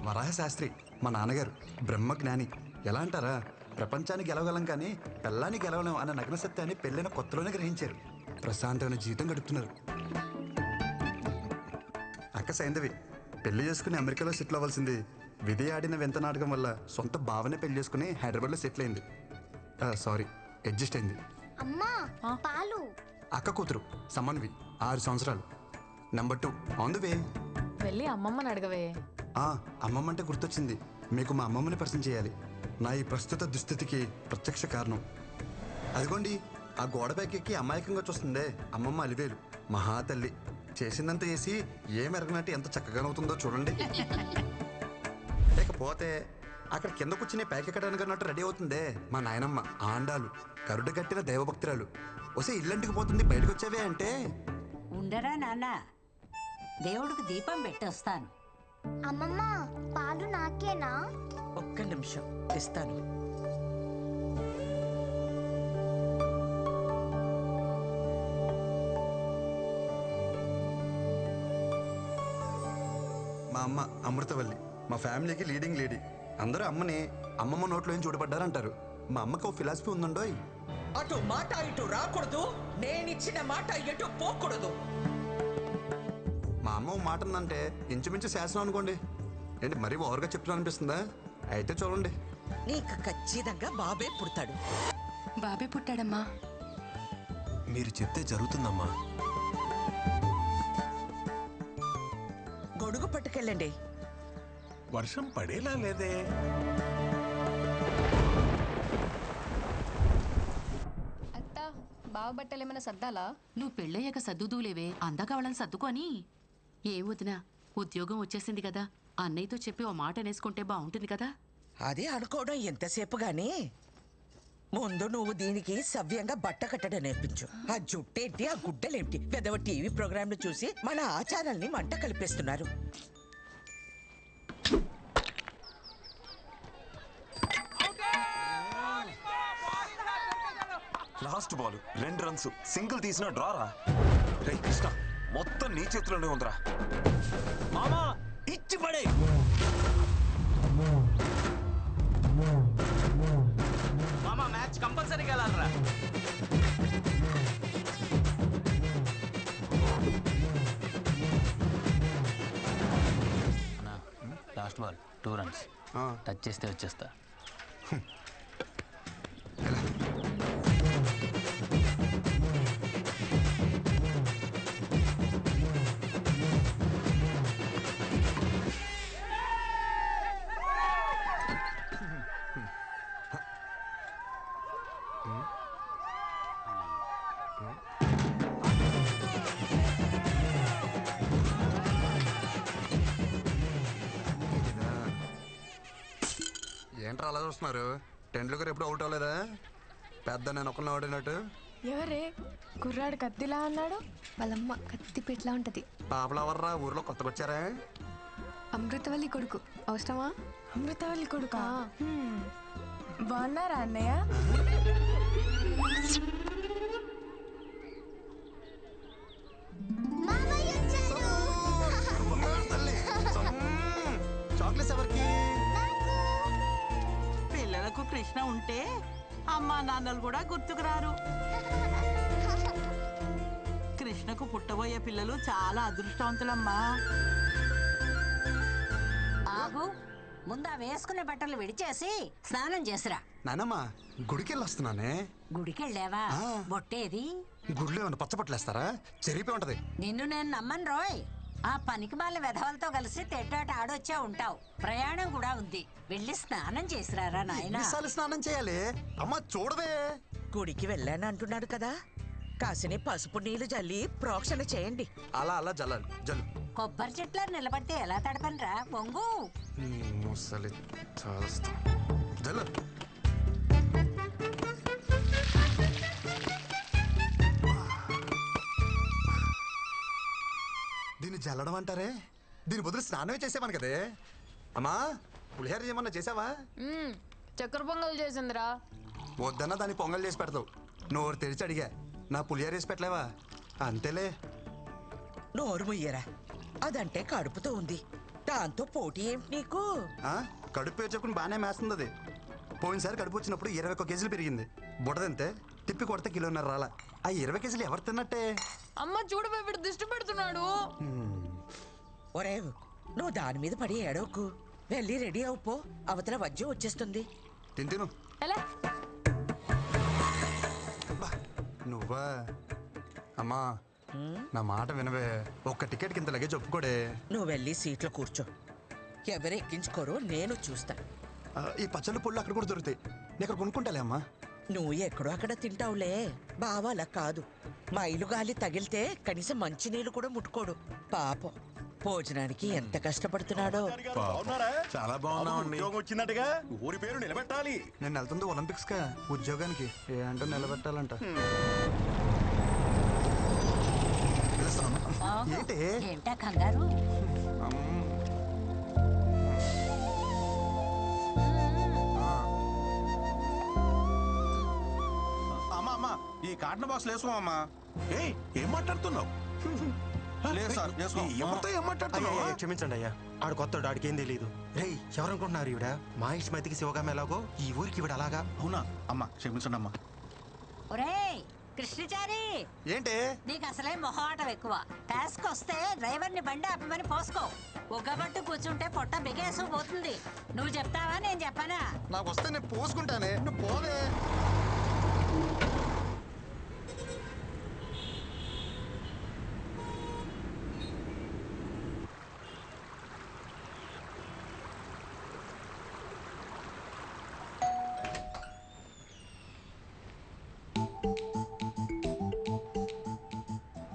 వరాహ శాస్త్రి మా నాన్నగారు బ్రహ్మజ్ఞాని. ఎలా అంటారా, ప్రపంచాన్ని గెలవగలం కానీ పెళ్ళాన్ని గెలవలేం అన్న నగ్న సత్యాన్ని పెళ్ళైన కొత్తలోనే గ్రహించారు. ప్రశాంతమైన జీవితం గడుపుతున్నారు. అక్క సైంధవి పెళ్లి చేసుకుని అమెరికాలో సెటిల్ అవ్వాల్సింది విధి ఆడిన వింత నాటకం వల్ల సొంత భావనే పెళ్లి చేసుకుని హైదరాబాద్లో సెటిల్ అయింది. సారీ, అడ్జస్ట్ అయింది. అమ్మా పాలు. అక్క కూతురు సమన్వి 6 సంవత్సరాలు. Number 2 on the way. వెళ్ళి అమ్మమ్మని అడగవే. అమ్మమ్మ అంటే గుర్తొచ్చింది, మీకు మా అమ్మమ్మని పరిచయం చేయాలి. నా ఈ ప్రస్తుత దుస్థితికి ప్రత్యక్ష కారణం. అదిగోండి ఆ గోడ పైకెక్కి అమాయకంగా చూస్తుందే అమ్మమ్మ అలివేలు. మహాతల్లి చేసిందంత చేసి ఏమెరగనట్టు ఎంత చక్కగానవుతుందో చూడండి. లేకపోతే అక్కడ కింద కూర్చుని పైకెక్కడానికి అన్నట్టు రెడీ అవుతుందే మా నాయనమ్మ ఆండాలు, కరుడు కట్టిన దైవభక్తురాలు. వస్తే ఇల్లంటికి పోతుంది బయటకు వచ్చావే అంటే. ఉండరా నాన్న, దేవుడికి దీపం పెట్టొస్తాను. అమ్మమ్మ పాలు నాకేనా? ఒక్క నిమిషం ఇస్తాను. మా అమ్మ అమృతవల్లి, మా ఫ్యామిలీకి లీడింగ్ లేడీ. అందరూ అమ్మని అమ్మమ్మ నోట్లో ఏం చూడబడ్డారంటారు. మా అమ్మకి ఓ ఫిలాసఫీ ఉందండోయ్. అటు మాట ఇటు రాకూడదు, నేనిచ్చిన మాట ఎటు పోకూడదు. మా అమ్మ ఓ మాట ఉందంటే ఇంచుమించు శాసనం అనుకోండి. ఏంటి మరీ ఓవర్గా చెప్తున్నా అనిపిస్తుందా? అయితే చూడండి. నీకు ఖచ్చితంగా బాబే పుడతాడు. బాబే పుట్టాడమ్మా. మీరు చెప్తే జరుగుతుందమ్మా. గొడుగు పట్టుకెళ్ళండి. వర్షం పడేలా లేదే. అత్త బావ బట్టలు ఏమైనా సర్దాలా? నువ్వు పెళ్ళయ్యాక సర్దుదూలేవే, అందాక వాళ్ళని సర్దుకొని. ఏ వదినా, ఉద్యోగం వచ్చేసింది కదా, అన్నయ్యతో చెప్పి ఓ మాట అనేసుకుంటే బాగుంటుంది కదా. అదే అనుకోవడం ఎంతసేపు గాని ముందు నువ్వు దీనికి సవ్యంగా బట్ట కట్టడం నేర్పించు. ఆ జుట్టేంటి, ఆ గుడ్డలేంటి, పెద్దవ టీవీ ప్రోగ్రాంలు చూసి మన ఆచారాల్ని మంట కలిపేస్తున్నారు. లాస్ట్ బాల్ 2 రన్స్, సింగిల్ తీసిన డ్రారా. రే కృష్ణ, మొత్తం నీ చేతిలోనే ఉందిరా. మామా ఇచ్చి పడే. మామా మ్యాచ్ కంపల్సరీగా వెళ్ళాలరా. Last ball 2 runs. టచ్ చేస్తే వచ్చేస్తా. ఏంట్రా అలా చూస్తున్నారు? టెండూల్కర్ ఎప్పుడు అవుట్ అవ్వలేదా? పెద్ద నేను ఒకరిని ఆడినట్టు. ఎవరే కుర్రాడు కత్తిలా అన్నాడు? వాళ్ళమ్మ కత్తి పెట్లా ఉంటది. పాపలవర్రా ఊర్లో కొత్తగా వచ్చారా? అమృతవల్లి కొడుకు. అవసరమా? అమృతవల్లి కొడుకా? బాగున్నారా అన్నయ్య? చాక్లెట్స్ ఎవరికి? పిల్లలకు కృష్ణ ఉంటే అమ్మా నాన్నలు కూడా గుర్తుకురారు. కృష్ణకు పుట్టబోయే పిల్లలు చాలా అదృష్టవంతులమ్మా. ఆగు, ముందా వేసుకునే బట్టలు విడిచేసి స్నానం చేసిరా. నానమ్మా గుడికెళ్ళి వస్తున్నానే. గుడికెళ్ళావా? బొట్టేది? గుడిలో ఏమన్నా పచ్చబట్టలేస్తారా? చెరిపి ఉంటది. నిన్ను నేను నమ్మను రోయ్. ఆ పనికి మాల వెధవలతో కలిసి తెట్టాట ఆడొచ్చే ఉంటావు. ప్రయాణం కూడా ఉంది, వెళ్ళి స్నానం చేసిరారా నాయనా. స్నానం చేయాలి అమ్మా, చూడవే. గుడికి వెళ్ళాను అంటున్నాడు కదా, కాసిని పసుపు నీళ్లు జల్లి ప్రోక్షణ చేయండి. అలా అలా జల్లాలి. జల్లు. కొబ్బరి చెట్ల నిలబడితే ఎలా తడపనరా పొంగు. జల్లు. దీన్ని జల్లడం అంటారే? దీని బదులు స్నానమే చేసేవాను కదే. అమ్మా పులిహోర ఏమన్నా చేసావా? చక్కెర పొంగల్ చేసిందిరా. వద్దన్నా దాన్ని పొంగల్ చేసి పెడతావు. నోరు తెరిచి అడిగా, నా పులిహోర వేసి పెట్టలేవా? అంతేలే. నోరు ముయ్యరా, అదంటే కడుపుతో ఉంది. దాంతో పోటీ ఏమిటి నీకు? కడుపు పేర్చుకుని బాగానే మేస్తుంది అది. పోయినసారి కడుపు వచ్చినప్పుడు 21 కేజీలు పెరిగింది. బుడదంతే తిప్పి కొడితే 1.5 కిలో రాలా. ఆ 20 కేజీలు ఎవరు తిన్నట్టే? అమ్మ చూడు వీడు దిష్టి పెడుతున్నాడు. ఒరే నువ్వు దాని మీద పడి ఏడవకు. వెళ్ళి రెడీ అవుపో, అవతల వజ్జం వచ్చేస్తుంది. తిను. ఎలా నువ్వా? అమ్మా నా మాట వినవే. ఒక్క టికెట్కి ఇంత లగేజ్ ఒప్పుకోడే. నువ్వు వెళ్ళి సీట్లో కూర్చో. ఎవరు ఎక్కించుకోరో నేను చూస్తా. ఈ పచ్చళ్ళు పుళ్ళు అక్కడ కూడా దొరుకుతాయి. నేను ఇక్కడ కొనుక్కుంటాలే అమ్మా. నువ్వు ఎక్కడో అక్కడ తింటావులే. బావా అలా కాదు. మైలు గాలి తగిలితే కనీసం మంచినీళ్ళు కూడా ముట్టుకోడు. పాపం భోజనానికి ఎంత కష్టపడుతున్నాడో. చాలా బాగున్నామండి. ఉద్యోగం వచ్చిందటగా, ఊరి పేరు నిలబెట్టాలి. నేను వెళ్తుంది ఒలింపిక్స్ కా ఉద్యోగానికి. ఏంటో నిలబెట్టాలంట. ఏంటి ఏంటా కంగారు? అమ్మా ఈ కాటన్ బాక్స్ వేసుకోమమ్మా. ఏం మాట్లాడుతున్నావు? లేదు సార్, ఎవరితో ఏం మాట్లాడుతున్నావు? క్షమించండి అయ్యా, ఆడు కొత్తడు, ఆడికి ఏం తెలీదు. రే ఎవరనుకుంటున్నారు ఈవిడ? మా ఇష్టమైతికి శివగామ ఎలాగో ఈ ఊరికి ఈవిడ అలాగా. అవునా అమ్మా, క్షమించండి అమ్మా. ఒరేయ్ కృష్ణచారి, ఏంటి నీకు అసలే మొహమాటం ఎక్కువ. టాస్క్ వస్తే డ్రైవర్ని బండి ఆపమని పోసుకో. ఒగ్గబట్టు కూర్చుంటే పొట్ట బిగేసు పోతుంది. నువ్వు చెప్తావా నేను చెప్పనా? నాకు వస్తే నేను పోసుకుంటానే. నువ్వు పోవే.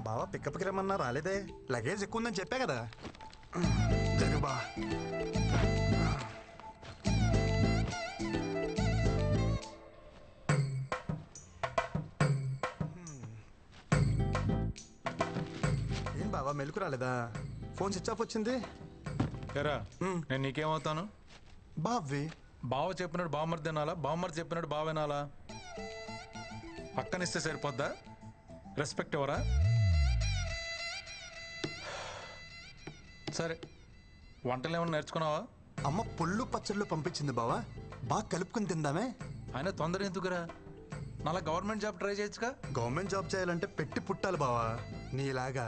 బావా పికప్కి రమ్మన్నా రాలేదే. లగేజ్ ఎక్కువ ఉందని చెప్పా కదా. జరుగు బా. ఏం బావా మెలకు రాలేదా? ఫోన్ స్విచ్ ఆఫ్ వచ్చింది. ఎరా నేను నీకేమవుతాను? బావ్వి. బావ చెప్పినట్టు బామ్మర్ తినాలా, బామ్మర్ చెప్పినట్టు బావ వినాలా? పక్కనిస్తే సరిపోద్దా? రెస్పెక్ట్ ఎవరా? సరే వంటలు ఏమైనా నేర్చుకున్నావా? అమ్మ పుల్లు పచ్చళ్ళు పంపించింది బావా, బాగా కలుపుకుని తిందామే. ఆయన తొందర ఎందుకురా? నాలా గవర్నమెంట్ జాబ్ ట్రై చేయొచ్చుగా. గవర్నమెంట్ జాబ్ చేయాలంటే పెట్టి పుట్టాలి బావా నీలాగా.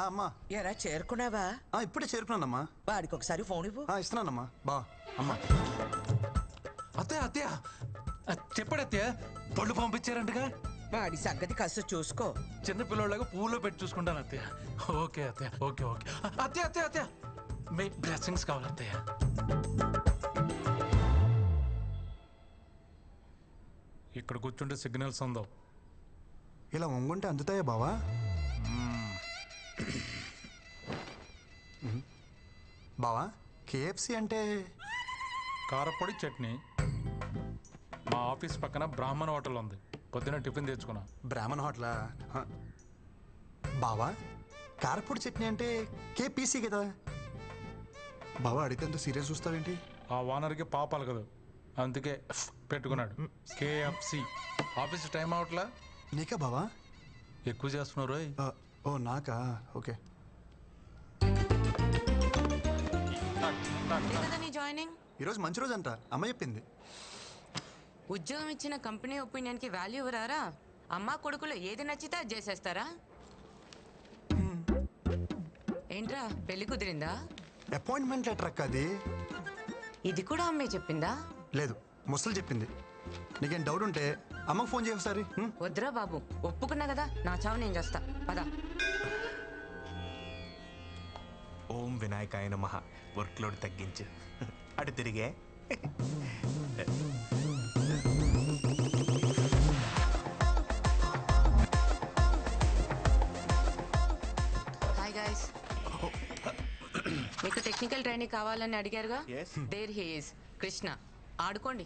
అమ్మా ఎరా చేరుకున్నావా? ఇప్పుడే చేరుకున్నానమ్మా. వాడికి ఒకసారి ఫోన్ ఇవ్వు. ఇస్తున్నానమ్మా. బా అమ్మా. అత్తయ్య అత్తయ్య చెప్పాడు అత్తయ్య, పళ్ళు పంపించారంటగా. వాడి సంగతి కాస్త చూసుకో. చిన్న పిల్లలాగా పూలో పెట్టి చూసుకుంటాను అత్తయ్య. ఓకే అత్తయ్య, ఓకే ఓకే. అత్తయ్య అత్తయ్య అత్తయ్య మీ బ్లెస్సింగ్స్ కావాలి అత్తయ్య. ఇక్కడ కూర్చుంటే సిగ్నల్స్ ఉందో. ఇలా వంగుంటే అందుతాయా బావా? బావా కేఎఫ్సి అంటే? కారపొడి చట్నీ. మా ఆఫీస్ పక్కన బ్రాహ్మణ హోటల్ ఉంది. పొద్దున టిఫిన్ తెచ్చుకున్నా. బ్రాహ్మణ హోటలా? బావా కారపొడి చట్నీ అంటే కేపీసీ కదా. బావా అడిగితే ఎంత సీరియస్ చూస్తావేంటి? ఆ ఓనర్కి పాపాలు కదా, అందుకే పెట్టుకున్నాడు కేఎఫ్సి. Office time అవట్లా. నీకా బావా? ఎక్కువ చేస్తున్నారు. ఓ నాకా? ఓకే. జాయినింగ్ ఈరోజు మంచి రోజు అంట, అమ్మ చెప్పింది. ఉద్యోగం ఇచ్చిన కంపెనీ ఒపీనియన్ కి వాల్యూ ఇవ్వరారా? అమ్మా కొడుకులు ఏది నచ్చితే అది చేసేస్తారా? ఏంట్రా పెళ్లి కుదిరిందా? అపాయింట్మెంట్ లెటర్ అక్క అది. ఇది కూడా అమ్మే చెప్పిందా? లేదు, ముసలు చెప్పింది. నీకేం డౌట్ ఉంటే అమ్మకు ఫోన్ చేయ ఒకసారి. వద్దురా బాబు, ఒప్పుకున్నా కదా, నా చావు నేను చేస్తా. పదా. ఓం వినాయకాయ నమః. వర్క్ లోడ్ తగ్గించు. అటు తిరిగే. హాయ్ గైస్, మీకు టెక్నికల్ ట్రైనింగ్ కావాలని అడిగారుగా. There he is Krishna. ఆడుకోండి.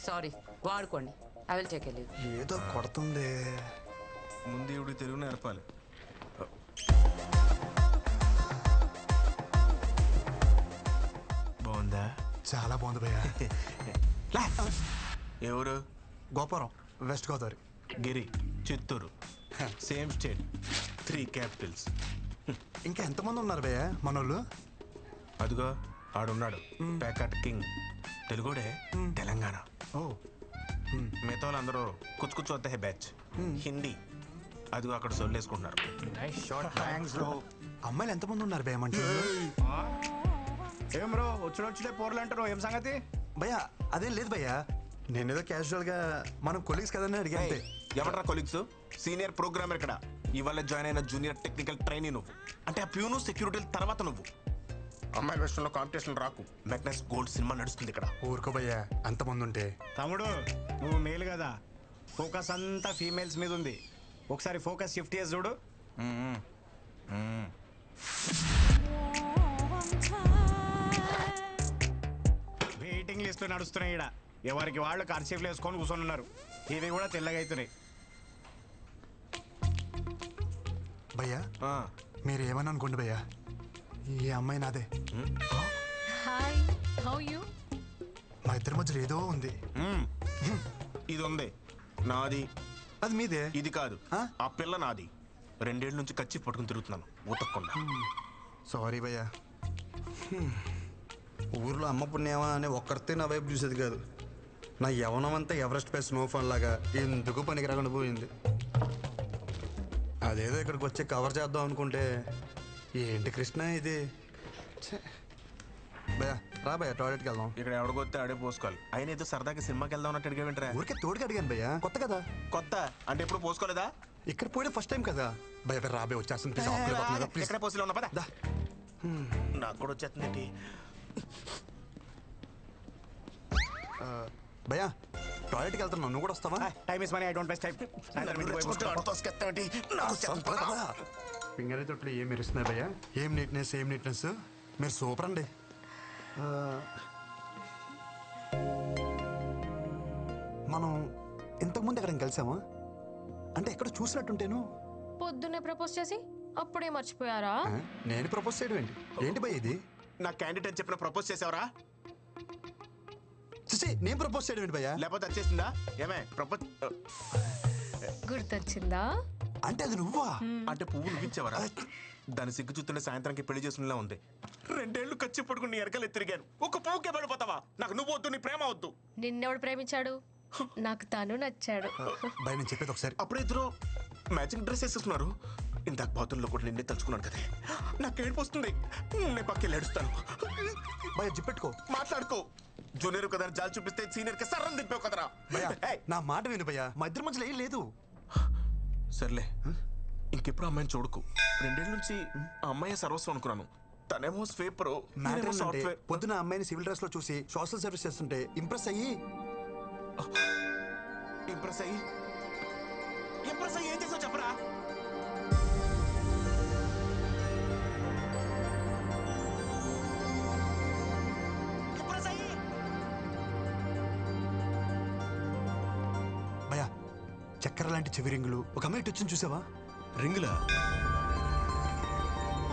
సారీ, వాడుకోండి. I will take leave. ఏదో కొడుతుంది. ముందు ఇవి తెలుగు నేర్పాలి. బాగుందా? చాలా బాగుంది భయ్యా. ఎవరు? Gopuram, west Godavari. Giri, Chittoor. Same state 3 capitals. ఇంకా ఎంతమంది ఉన్నారు భయ్య మనోళ్ళు? అదిగో ఆడున్నాడు ప్యాకట్ కింగ్, తెలుగుడే, తెలంగాణ. మిగతా వాళ్ళందరూ కుచ్చు కుచ్చు వద్ద బ్యాచ్ హిందీ. అదిగో అక్కడ సొల్లేసుకుంటున్నారు. అమ్మాయిలు ఎంతమంది ఉన్నారు భయ్య మంచి? ఏం బ్రో వచ్చుడే పోర్లు అంటారు, ఏం సంగతి? భయ్య అదేం లేదు భయ్య, నేనేదో క్యాజువల్ గా మనం కొలీగ్స్ కదని అడిగాను. ఎవరా కొలీగ్స్? సీనియర్ ప్రోగ్రామర్ ఇక్కడ, ఇవాళ జాయిన్ అయిన జూనియర్ టెక్నికల్ ట్రైనీ నువ్వు. అంటే ఆ ప్యూను సెక్యూరిటీ తర్వాత నువ్వు. అమ్మాయిల విషయంలో కాంపిటీషన్ రాకు. మెగ్నస్ గోల్డ్ సినిమా నడుస్తుంది ఇక్కడ. ఊరుకో భయ్య, అంతమంది ఉంటే. తమ్ముడు నువ్వు మేలు కదా, ఫోకస్ అంతా ఫీమేల్స్ మీద ఉంది. ఒకసారి ఫోకస్ షిఫ్ట్ చేసి చూడు. వెయిటింగ్ లిస్ట్ నడుస్తున్నాయి ఇక్కడ, ఎవరికి వాళ్ళు కర్చీఫ్లు వేసుకొని కూర్చొని ఉన్నారు. ఇవి కూడా తెల్లగా అవుతున్నాయి. భయ్యా మీరు ఏమని అనుకోండి భయ్యా, ఈ అమ్మాయి నాదే. Hi, how you? మా ఇద్దరి మధ్యలో ఏదో ఉంది. ఇది ఉంది నాది. అది మీదే. ఇది కాదు, ఆ పిల్ల నాది. 2 ఏళ్ళ నుంచి కచ్చి పట్టుకుని తిరుగుతున్నాను ఊతకుండా. సారీ భయ్యా. ఊర్లో అమ్మ పుణ్యమా అని ఒక్కరితే నా వైపు చూసేది కాదు. నా యవనం అంతా ఎవరెస్ట్ పై స్నోఫాన్ లాగా ఎందుకు పనికి రాకుండా పోయింది. అదేదో ఇక్కడికి వచ్చి కవర్ చేద్దాం అనుకుంటే ఏంటి కృష్ణ ఇది. భయ్యా రా భయ్యా, టాయిలెట్కి వెళ్దాం. ఇక్కడ ఎవడికొస్తే ఆడే పోసుకోవాలి. ఆయన ఏదో సరదాగా సినిమాకి వెళ్దాం అన్నట్టు అడిగా. ఊరికే తోడుగా అడిగాను భయ్యా, కొత్త కదా. కొత్త అంటే ఎప్పుడు పోసుకోలేదా? ఇక్కడ పోయిన ఫస్ట్ టైం కదా భయ్య. రాబే వచ్చేస్తుంది. ఎక్కడ పోసిలో ఉన్నా పదా. నాకు కూడా వచ్చేస్తుంది. భయ్యా టాయిలెట్కి వెళ్తున్నా, నువ్వు కూడా వస్తావా? Time is money, I don't waste time. Finger తొట్లు ఏం మెరుస్తున్నాయి భయ్యా. ఏం నీట్నెస్, ఏం నీట్నెస్. మీరు సూపర్ అండి. మనం ఇంతకుముందు ఎక్కడ కలిసామా? అంటే ఎక్కడ చూసినట్టుంటేను. పొద్దున్నే ప్రపోజ్ చేసి అప్పుడే మర్చిపోయారా? నేను ప్రపోజ్ చేయడం ఏంటి? ఏంటి భయ్య ఇది? నా క్యాండిడేట్ అని చెప్పిన ప్రపోజ్ చేసావరా? నేను ప్రపోజ్ చేయడం ఏంటి భయ్యా? లేకపోతే వచ్చేసిందా? ఏమే ప్రపోజ్ గుర్తొచ్చిందా? అంటే అది నువ్వా? అంటే పువ్వు నువ్విచ్చావరా? దాని సిగ్గు చూస్తుంటే సాయంత్రానికి పెళ్లి చేసుకునేలా ఉంది. 2 ఏళ్ళు ఖర్చు పడుకుని ఎరకలు తిరిగాను. ఒక పువ్వుకే పడిపోతావా? నాకు నువ్వు వద్దు, నీ ప్రేమ వద్దు. నిన్నెవడు ప్రేమించాడు? నాకు తను నచ్చాడు. భయ నేను చెప్పేది ఒకసారి. అప్పుడు ఇద్దరు మ్యాచింగ్ డ్రెస్ వేసేస్తున్నారు. ఇందాక బాతుల్లో కూడా నిన్నే తలుచుకున్నాను కదా. నాకు ఏడుపు వస్తుంది. నేను పక్కకి ఏడుస్తాను. భయ జిప్పెట్టుకో, మాట్లాడుకో. జూనియర్ కదా జాలి చూపిస్తే సీనియర్ కి సర్రం దింపావు కదరా. నా మాట విను భయ్యా, మా ఇద్దరి మధ్యలో ఏం లేదు. సర్లే, ఇంకెప్పుడు అమ్మాయిని చూడకు. 2 ఏళ్ళ నుంచి ఆ అమ్మాయి సర్వస్వం అనుకున్నాను. తనేమో స్వేపర్, సాఫ్ట్వేర్. పొద్దున అమ్మాయిని సివిల్ డ్రెస్ లో చూసి సోషల్ సర్వీస్ చేస్తుంటే ఇంప్రెస్ అయ్యి ఏం చేసావు చెప్పరా? భయ్యా చక్కెర లాంటి చెవి రింగులు ఒక అమ్మాయి వచ్చింది చూసావా? రింగులా?